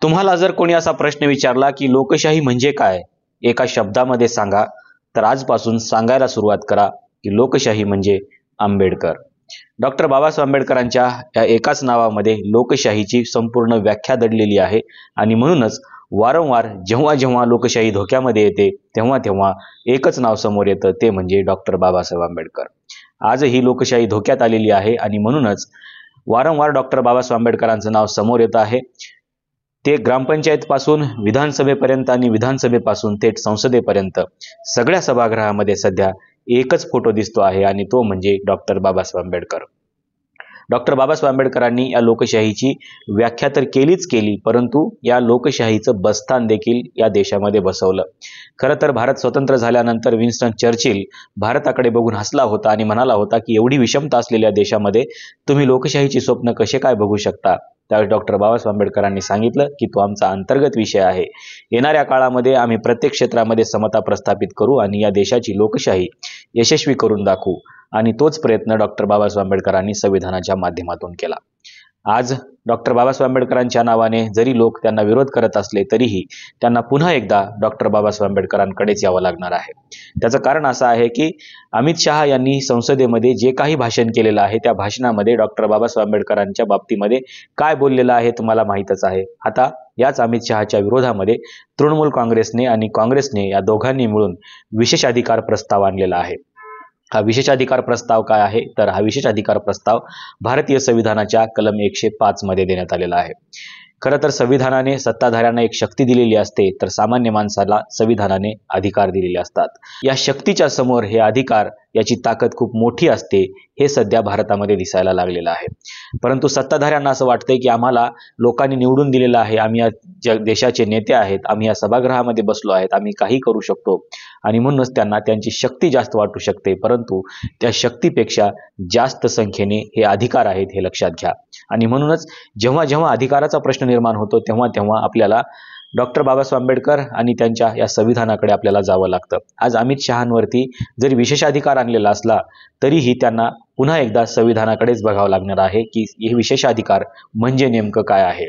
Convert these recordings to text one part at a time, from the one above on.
तुम्हाला जर कोणी असा प्रश्न विचारला की लोकशाही म्हणजे काय, एका शब्दामध्ये सांगा, तर आजपासून सांगायला सुरुवात करा की लोकशाही म्हणजे आंबेडकर. डॉक्टर बाबासाहेब आंबेडकरांच्या या एकाच नावामध्ये लोकशाहीची संपूर्ण व्याख्या दडलेली आहे आणि म्हणूनच वारंवार जेव्हा जेव्हा लोकशाही धोक्यामध्ये येते तेव्हा तेव्हा एकच नाव समोर येतं, ते म्हणजे डॉक्टर बाबासाहेब आंबेडकर. आजही लोकशाही धोक्यात आलेली आहे आणि म्हणूनच वारंवार डॉक्टर बाबासाहेब आंबेडकरांचं नाव समोर येत आहे. ते ग्रामपंचायतपासून विधानसभेपर्यंत आणि विधानसभेपासून थेट संसदेपर्यंत सगळ्या सभागृहामध्ये सध्या एकच फोटो दिसतो आहे आणि तो म्हणजे डॉक्टर बाबासाहेब आंबेडकर. डॉक्टर बाबासाहेब आंबेडकरांनी या लोकशाहीची व्याख्या तर केलीच केली, परंतु या लोकशाहीचं बस्तान देखील या देशामध्ये बसवलं. खरं तर भारत स्वतंत्र झाल्यानंतर विन्स्टन चर्चिल भारताकडे बघून हसला होता आणि म्हणाला होता की एवढी विषमता असलेल्या देशामध्ये तुम्ही लोकशाहीची स्वप्न कसे काय बघू शकता. त्यावेळी डॉक्टर बाबासाहेब आंबेडकरांनी सांगितलं की तो आमचा अंतर्गत विषय आहे. येणाऱ्या काळामध्ये आम्ही प्रत्येक क्षेत्रामध्ये समता प्रस्थापित करू आणि या देशाची लोकशाही यशस्वी करून दाखवू. आणि तोच प्रयत्न डॉक्टर बाबासाहेब आंबेडकरांनी संविधानाच्या माध्यमातून केला. आज डॉक्टर बाबासाहेब आंबेडकरांच्या नावाने जरी लोक त्यांना विरोध करत असले तरीही त्यांना पुन्हा एकदा डॉक्टर बाबासाहेब आंबेडकरांकडेच यावं लागणार आहे. त्याचं कारण असं आहे की अमित शहा यांनी संसदेमध्ये जे काही भाषण केलेलं आहे त्या भाषणामध्ये डॉक्टर बाबासाहेब आंबेडकरांच्या बाबतीमध्ये काय बोललेलं आहे तुम्हाला माहीतच आहे. आता याच अमित शहाच्या विरोधामध्ये तृणमूल काँग्रेसने आणि काँग्रेसने या दोघांनी मिळून विशेषाधिकार प्रस्ताव आणलेला आहे. हा विशेषाधिकार प्रस्ताव काय आहे, तर हा विशेषाधिकार प्रस्ताव भारतीय संविधानाच्या कलम 105 मध्ये देण्यात आलेला आहे. खरं तर संविधानाने सत्ताधाऱ्यांना एक शक्ती दिलेली असते, तर सामान्य माणसाला संविधानाने अधिकार दिलेले असतात. या शक्तीच्या समोर हे अधिकार याची ताकद खूप मोठी असते, हे सध्या भारतामध्ये दिसायला लागलेलं आहे. परंतु सत्ताधाऱ्यांना असं वाटतंय की आम्हाला लोकांनी निवडून दिलेलं आहे, आम्ही या देशाचे नेते आहेत, आम्ही या सभागृहामध्ये बसलो आहेत, आम्ही काही करू शकतो आणि म्हणूनच त्यांना त्यांची शक्ती जास्त वाटू शकते. परंतु त्या शक्तीपेक्षा जास्त संख्येने हे अधिकार आहेत, हे लक्षात घ्या. आणि म्हणूनच जेव्हा जेव्हा अधिकाराचा प्रश्न निर्माण होतो तेव्हा तेव्हा आपल्याला डॉक्टर बाबासाहेब आंबेडकर आणि त्यांच्या या संविधानाकडे आपल्याला जावं लागतं. आज अमित शहांवरती जरी विशेषाधिकार आणलेला असला तरीही त्यांना पुन्हा एकदा संविधानाकडेच बघावं लागणार आहे की हे विशेषाधिकार म्हणजे नेमकं काय आहे.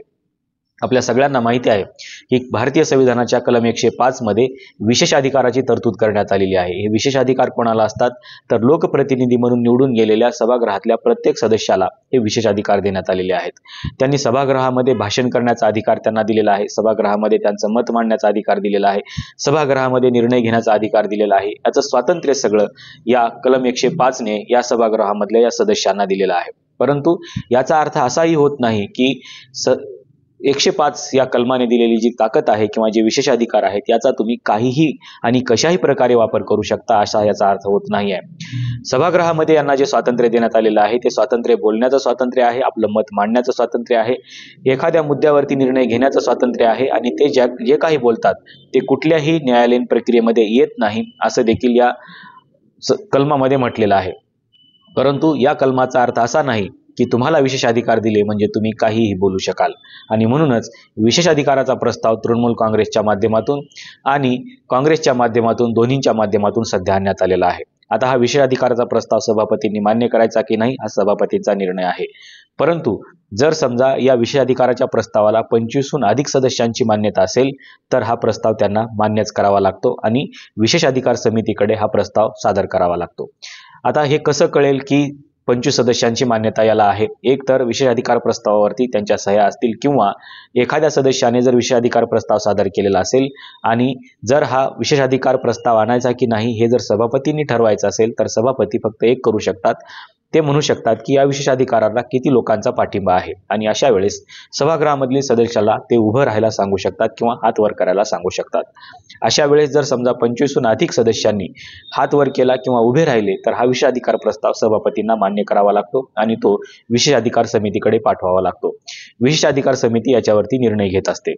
आपल्या सगळ्यांना माहिती आहे की भारतीय संविधानाच्या कलम 105 मध्ये विशेषाधिकाराची तरतूद करण्यात आलेली आहे. हे विशेषाधिकार कोणाला असतात, तर लोकप्रतिनिधी म्हणून निवडून गेलेल्या सभागृहातल्या प्रत्येक सदस्याला हे विशेषाधिकार देण्यात आलेले आहेत. त्यांनी सभागृहामध्ये भाषण करण्याचा अधिकार त्यांना दिलेला आहे, सभागृहामध्ये त्यांचं मत मांडण्याचा अधिकार दिलेला आहे, सभागृहामध्ये निर्णय घेण्याचा अधिकार दिलेला आहे. याचं स्वातंत्र्य सगळं या कलम 105 ने या सभागृहामधल्या या सदस्यांना दिलेलं आहे. परंतु याचा अर्थ असाही होत नाही की 105 या कलमाने दिलेली जी ताकद आहे किंवा जे विशेषाधिकार आहेत याचा तुम्ही काहीही आणि कशाही प्रकारे वापर करू शकता, असा याचा अर्थ होत नाही आहे. सभागृहामध्ये यांना जे स्वातंत्र्य देण्यात आलेलं आहे ते स्वातंत्र्य बोलण्याचं स्वातंत्र्य आहे, आपलं मत मांडण्याचं स्वातंत्र्य आहे, एखाद्या मुद्द्यावरती निर्णय घेण्याचं स्वातंत्र्य आहे आणि ते जे काही बोलतात ते कुठल्याही न्यायालयीन प्रक्रियेमध्ये येत नाही असं देखील या कलमामध्ये म्हटलेलं आहे. परंतु या कलमाचा अर्थ असा नाही की तुम्हाला विशेषाधिकार दिले म्हणजे तुम्ही काहीही बोलू शकाल. आणि म्हणूनच विशेषाधिकाराचा प्रस्ताव तृणमूल काँग्रेसच्या माध्यमातून आणि काँग्रेसच्या माध्यमातून दोन्हींच्या माध्यमातून सध्या आणण्यात आलेला आहे. आता हा विशेषाधिकाराचा प्रस्ताव सभापतींनी मान्य करायचा की नाही हा सभापतींचा निर्णय आहे. परंतु जर समजा या विशेषाधिकाराच्या प्रस्तावाला 25हून अधिक सदस्यांची मान्यता असेल तर हा प्रस्ताव त्यांना मान्यच करावा लागतो आणि विशेषाधिकार समितीकडे हा प्रस्ताव सादर करावा लागतो. आता हे कसं कळेल की 25 सदस्यांची मान्यता याला आहे? एक तर विशेषाधिकार प्रस्तावावरती त्यांच्या सह्या असतील किंवा एखाद्या सदस्याने जर विशेषाधिकार प्रस्ताव सादर केलेला असेल आणि जर हा विशेषाधिकार प्रस्ताव आणायचा की नाही हे जर सभापतींनी ठरवायचं असेल तर सभापती फक्त एक करू शकतात, ते म्हणू शकतात की या विशेषाधिकाराला किती लोकांचा पाठिंबा आहे आणि अशा वेळेस सभागृहामधील सदस्याला ते उभं राहायला सांगू शकतात किंवा हात वर करायला सांगू शकतात. अशा वेळेस जर समजा 25हून अधिक सदस्यांनी हात वर केला किंवा उभे राहिले तर हा विशेषाधिकार प्रस्ताव सभापतींना मान्य करावा लागतो आणि तो विशेषाधिकार समितीकडे पाठवावा लागतो. विशेषाधिकार समिती याच्यावरती निर्णय घेत असते.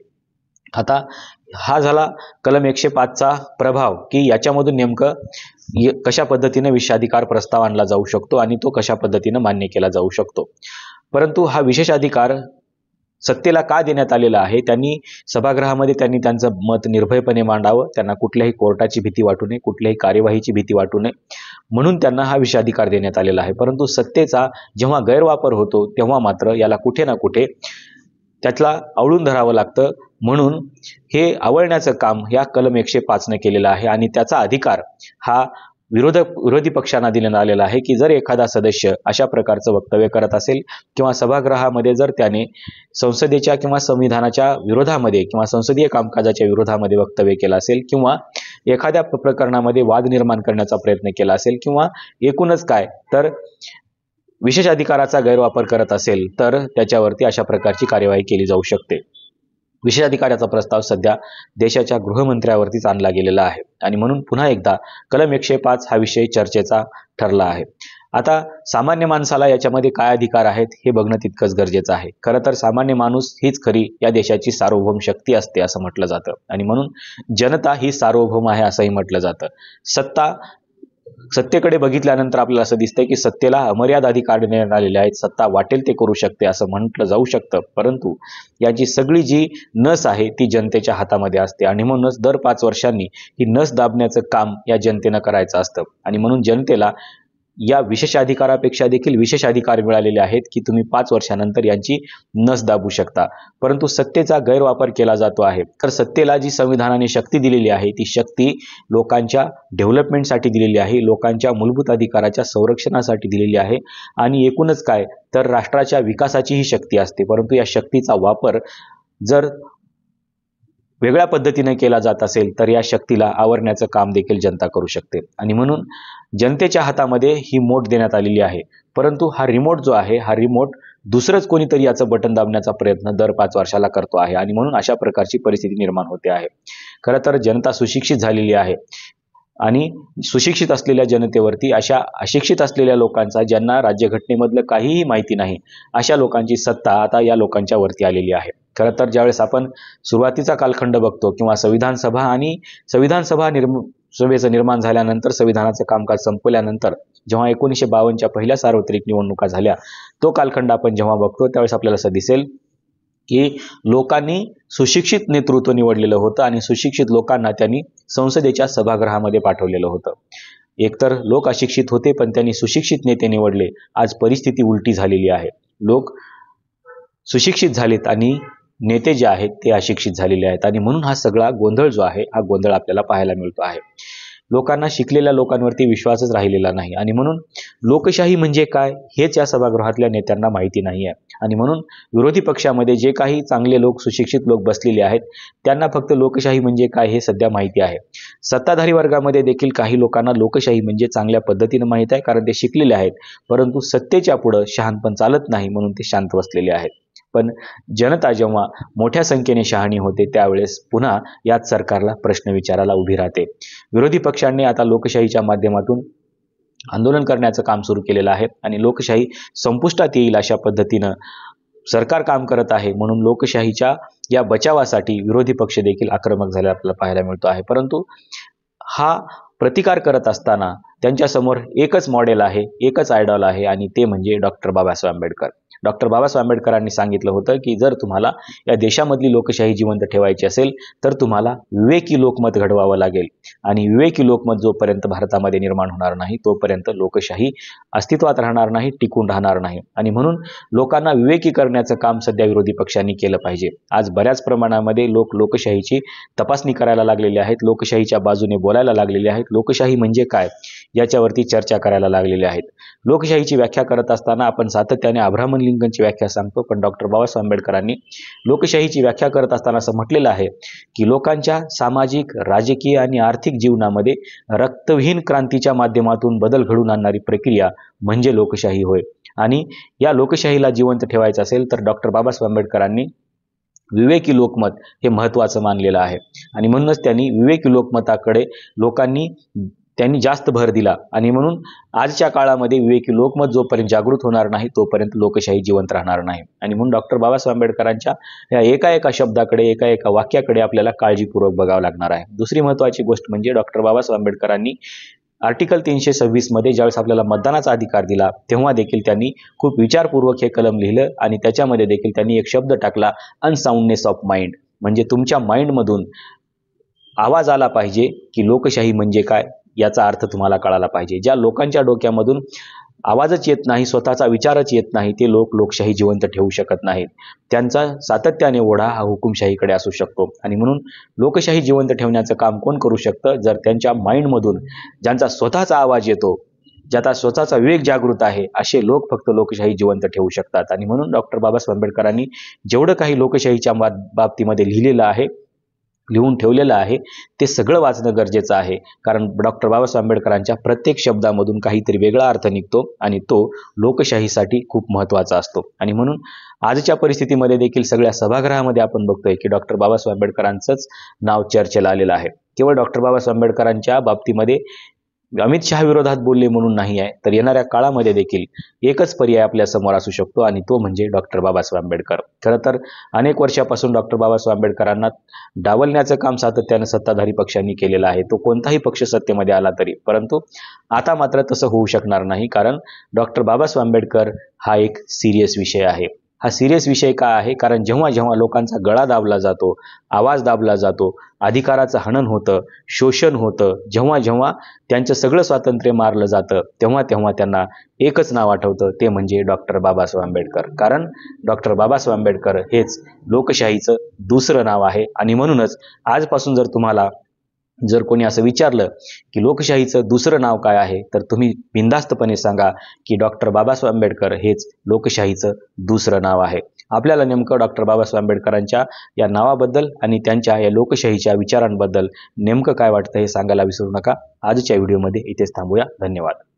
आता हा झाला कलम 105चा प्रभाव की याच्यामधून नेमकं कशा पद्धतीने विशेषाधिकार प्रस्ताव आणला जाऊ शकतो आणि तो कशा पद्धतीने मान्य केला जाऊ शकतो. परंतु हा विशेषाधिकार सत्तेला का देण्यात आलेला आहे, त्यांनी सभागृहामध्ये त्यांचं मत निर्भयपणे मांडावं, त्यांना कुठल्याही कोर्टाची भीती वाटू नये, कुठल्याही कार्यवाहीची भीती वाटू नये म्हणून त्यांना हा विशेषाधिकार देण्यात आलेला आहे. परंतु सत्तेचा जेव्हा गैरवापर होतो तेव्हा मात्र याला कुठे ना कुठे त्यातला आवळून धरावं लागतं. म्हणून हे आवळण्याचं काम या कलम 105 केलेलं आहे आणि त्याचा अधिकार हा विरोधी पक्षांना देण्यात आलेला आहे की जर एखादा सदस्य अशा प्रकारचं वक्तव्य करत असेल किंवा सभागृहामध्ये जर त्याने संसदेच्या किंवा संविधानाच्या विरोधामध्ये किंवा संसदीय कामकाजाच्या विरोधामध्ये वक्तव्य केलं असेल किंवा एखाद्या प्रकरणामध्ये वाद निर्माण करण्याचा प्रयत्न केला असेल किंवा एकूणच काय तर विशेष अधिकाराचा गैरवापर करत असेल तर त्याच्यावरती अशा प्रकारची कार्यवाही केली जाऊ शकते. विशेष अधिकाराचा प्रस्ताव सध्या देशाच्या गृहमंत्र्यावरतीच आणला गेलेला आहे आणि म्हणून पुन्हा एकदा कलम 105 हा विषय चर्चेचा ठरला आहे. आता सामान्य माणसाला याच्यामध्ये काय अधिकार आहेत हे बघणं तितकंच गरजेचं आहे. खरं तर सामान्य माणूस हीच खरी या देशाची सार्वभौम शक्ती असते असं म्हटलं जातं आणि म्हणून जनता ही सार्वभौम आहे असंही म्हटलं जातं. सत्तेकडे बघितल्यानंतर आपल्याला असं दिसतंय की सत्तेला अमर्याद अधिकार देण्यात आलेले आहेत. सत्ता वाटेल ते करू शकते असं म्हटलं जाऊ शकतं, परंतु याची सगळी जी नस आहे ती जनतेच्या हातामध्ये असते आणि म्हणूनच दर 5 वर्षांनी ही नस दाबण्याचं काम या जनतेनं करायचं असतं आणि म्हणून जनतेला या विशेष अधिकारापेक्षा देखील विशेष अधिकार मिळालेले आहेत की तुम्ही 5 वर्षानंतर यांची नस दाबू शकता. परंतु सत्तेचा गैरवापर केला जातो आहे. तर सत्तेला जी संविधानाने शक्ती दिलेली आहे ती शक्ती लोकांच्या डेव्हलपमेंटसाठी दिलेली आहे, लोकांच्या मूलभूत अधिकाराच्या संरक्षणासाठी दिलेली आहे आणि एकूणच काय तर राष्ट्राच्या विकासाची ही शक्ती असते. परंतु या शक्तीचा वापर जर वेगळ्या पद्धतीने केला जात असेल तर या शक्तीला आवरण्याचं काम देखील जनता करू शकते आणि म्हणून जनतेच्या हातामध्ये ही मोट देण्यात आलेली आहे. परंतु हा रिमोट जो आहे हा रिमोट दुसरंच कोणीतरी याचं बटन दाबण्याचा प्रयत्न दर 5 वर्षाला करतो आहे आणि म्हणून अशा प्रकारची परिस्थिती निर्माण होते आहे. खरं तर जनता सुशिक्षित झालेली आहे आणि सुशिक्षित असलेल्या जनतेवरती अशा अशिक्षित असलेल्या लोकांचा ज्यांना राज्यघटनेमधलं काहीही माहिती नाही अशा लोकांची सत्ता आता या लोकांच्या वरती आलेली आहे. खरं तर ज्यावेळेस आपण सुरुवातीचा कालखंड बघतो किंवा संविधान सभेचं निर्माण झाल्यानंतर संविधानाचं कामकाज संपल्यानंतर जेव्हा 1952च्या पहिल्या सार्वत्रिक निवडणुका झाल्या तो कालखंड आपण जेव्हा बघतो त्यावेळेस आपल्याला असं दिसेल की लोकांनी सुशिक्षित नेतृत्व निवडलेलं होतं आणि सुशिक्षित लोकांना त्यांनी संसदेच्या सभागृहामध्ये पाठवलेलं होतं. एकतर लोक अशिक्षित होते पण त्यांनी सुशिक्षित नेते निवडले. आज परिस्थिती उलटी झालेली आहे. लोक सुशिक्षित झालेत आणि नेते जे आहेत ते अशिक्षित झालेले आहेत आणि म्हणून हा सगळा गोंधळ जो आहे हा गोंधळ आपल्याला पाहायला मिळतो आहे. लोकांना शिकलेल्या लोकांवरती विश्वासच राहिलेला नाही आणि म्हणून लोकशाही म्हणजे काय हेच या सभागृहातल्या नेत्यांना माहिती नाही आहे आणि म्हणून विरोधी पक्षामध्ये जे काही चांगले लोक सुशिक्षित लोक बसलेले आहेत त्यांना फक्त लोकशाही म्हणजे काय हे सध्या माहिती आहे. सत्ताधारी वर्गामध्ये देखील काही लोकांना लोकशाही म्हणजे चांगल्या पद्धतीने माहीत आहे कारण ते शिकलेले आहेत, परंतु सत्तेच्या पुढं शहाणपण चालत नाही म्हणून ते शांत बसलेले आहेत. पण जनता जेव्हा मोठ्या संख्येने शहाणी होते त्यावेळेस पुन्हा याच सरकारला प्रश्न विचारायला उभी राहते. विरोधी पक्षांनी आता लोकशाहीच्या माध्यमातून आंदोलन करण्याचं काम सुरू केलेलं आहे आणि लोकशाही संपुष्टात येईल अशा पद्धतीनं सरकार काम करत आहे. म्हणून लोकशाहीच्या या बचावासाठी विरोधी पक्ष देखील आक्रमक झालेला आपल्याला पाहायला मिळतो आहे. परंतु हा प्रतिकार करत असताना त्यांच्यासमोर एकच मॉडेल आहे, एकच आयडॉल आहे आणि ते म्हणजे डॉक्टर बाबासाहेब आंबेडकर. डॉक्टर बाबासाहेब आंबेडकरांनी सांगितलं होतं की जर तुम्हाला या देशामधली लोकशाही जिवंत ठेवायची असेल तर तुम्हाला विवेकी लोकमत घडवावं लागेल आणि विवेकी लोकमत जोपर्यंत भारतामध्ये निर्माण होणार नाही तोपर्यंत लोकशाही अस्तित्वात राहणार नाही, टिकून राहणार नाही आणि म्हणून लोकांना विवेकी करण्याचं काम सध्या विरोधी पक्षांनी केलं पाहिजे. आज बऱ्याच प्रमाणामध्ये लोक लोकशाहीची तपासणी करायला लागलेले आहेत, लोकशाहीच्या बाजूने बोलायला लागलेले आहेत, लोकशाही म्हणजे काय याच्यावरती चर्चा करायला लागलेले आहेत. लोकशाहीची व्याख्या करत असताना आपण सातत्याने अब्राहम लिंकनची व्याख्या सांगतो, पण डॉक्टर बाबासाहेब आंबेडकरांनी लोकशाहीची व्याख्या करत असताना असं म्हटलेलं आहे की लोकांच्या सामाजिक, राजकीय आणि आर्थिक जीवनामध्ये रक्तहीन क्रांतीच्या माध्यमातून बदल घडवून आणणारी प्रक्रिया म्हणजे लोकशाही होय आणि या लोकशाहीला जिवंत ठेवायचं असेल तर डॉक्टर बाबासाहेब आंबेडकरांनी विवेकी लोकमत हे महत्त्वाचं मानलेलं आहे आणि म्हणूनच त्यांनी विवेकी लोकमताकडे त्यांनी जास्त भर दिला आणि म्हणून आजच्या काळामध्ये विवेकी लोकमत जोपर्यंत जागृत होणार नाही तोपर्यंत लोकशाही जिवंत राहणार नाही आणि म्हणून डॉक्टर बाबासाहेब आंबेडकरांच्या या एका शब्दाकडे, एका वाक्याकडे आपल्याला काळजीपूर्वक बघावं लागणार आहे. दुसरी महत्त्वाची गोष्ट म्हणजे डॉक्टर बाबासाहेब आंबेडकरांनी आर्टिकल 326 मध्ये ज्यावेळेस आपल्याला मतदानाचा अधिकार दिला तेव्हा देखील त्यांनी खूप विचारपूर्वक हे कलम लिहिलं आणि त्याच्यामध्ये देखील त्यांनी एक शब्द टाकला, अनसाउंडनेस ऑफ माइंड. म्हणजे तुमच्या माइंडमधून आवाज आला पाहिजे की लोकशाही म्हणजे काय याचा अर्थ तुम्हाला कळाला पाहिजे. ज्या लोकांच्या डोक्यामधून आवाजच येत नाही, स्वतःचा विचारच येत नाही, ते लोक लोकशाही जिवंत ठेवू शकत नाहीत. त्यांचा सातत्याने ओढा हा हुकुमशाहीकडे असू शकतो. आणि म्हणून लोकशाही जिवंत ठेवण्याचं काम कोण करू शकतं? जर त्यांच्या माइंडमधून ज्यांचा स्वतःचा आवाज येतो, ज्याचा स्वतःचा विवेक जागृत आहे, असे लोक फक्त लोकशाही जिवंत ठेवू शकतात. आणि म्हणून डॉक्टर बाबासाहेब आंबेडकरांनी जेवढं काही लोकशाहीच्या बाबतीमध्ये लिहून ठेवलेलं आहे ते सगळं वाचणं गरजेचं आहे. कारण डॉक्टर बाबासाहेब आंबेडकरांच्या प्रत्येक शब्दामधून काहीतरी वेगळा अर्थ निघतो आणि तो लोकशाहीसाठी खूप महत्त्वाचा असतो. आणि म्हणून आजच्या परिस्थितीमध्ये देखील सगळ्या सभागृहामध्ये आपण बघतोय की डॉक्टर बाबासाहेब आंबेडकरांचंच नाव चर्चेला आलेलं आहे. केवळ डॉक्टर बाबासाहेब आंबेडकरांच्या बाबतीमध्ये अमित शहा विरोधात बोलले म्हणून नाही आहे, तर येणाऱ्या काळामध्ये देखील एकच पर्याय आपल्या समोर असू शकतो आणि तो म्हणजे डॉक्टर बाबासाहेब आंबेडकर. खरं तर अनेक वर्षापासून डॉक्टर बाबासाहेब आंबेडकरांना डावलण्याचं काम सातत्यानं सत्ताधारी पक्षांनी केलेलं आहे, तो कोणताही पक्ष सत्तेमध्ये आला तरी. परंतु आता मात्र तसं होऊ शकणार नाही, कारण डॉक्टर बाबासाहेब आंबेडकर हा एक सिरियस विषय आहे. हा सिरियस विषय का आहे? कारण जेव्हा जेव्हा लोकांचा गळा दाबला जातो, आवाज दाबला जातो, अधिकाराचं हनन होतं, शोषण होतं, जेव्हा जेव्हा त्यांचं सगळं स्वातंत्र्य मारलं जातं, तेव्हा तेव्हा त्यांना एकच नाव आठवतं, ते म्हणजे डॉक्टर बाबासाहेब आंबेडकर. कारण डॉक्टर बाबासाहेब आंबेडकर हेच लोकशाहीचं दुसरं नाव आहे. आणि म्हणूनच आजपासून जर कोणी असं विचारलं की लोकशाहीचं दुसरं नाव काय आहे, तर तुम्ही बिनधास्तपणे सांगा की डॉक्टर बाबासाहेब आंबेडकर हेच लोकशाहीचं दुसरं नाव आहे. आपल्याला नेमकं डॉक्टर बाबासाहेब आंबेडकरांच्या या नावाबद्दल आणि त्यांच्या या लोकशाहीच्या विचारांबद्दल नेमकं काय वाटतं हे सांगायला विसरू नका. आजच्या व्हिडिओमध्ये इथेच थांबूया. धन्यवाद.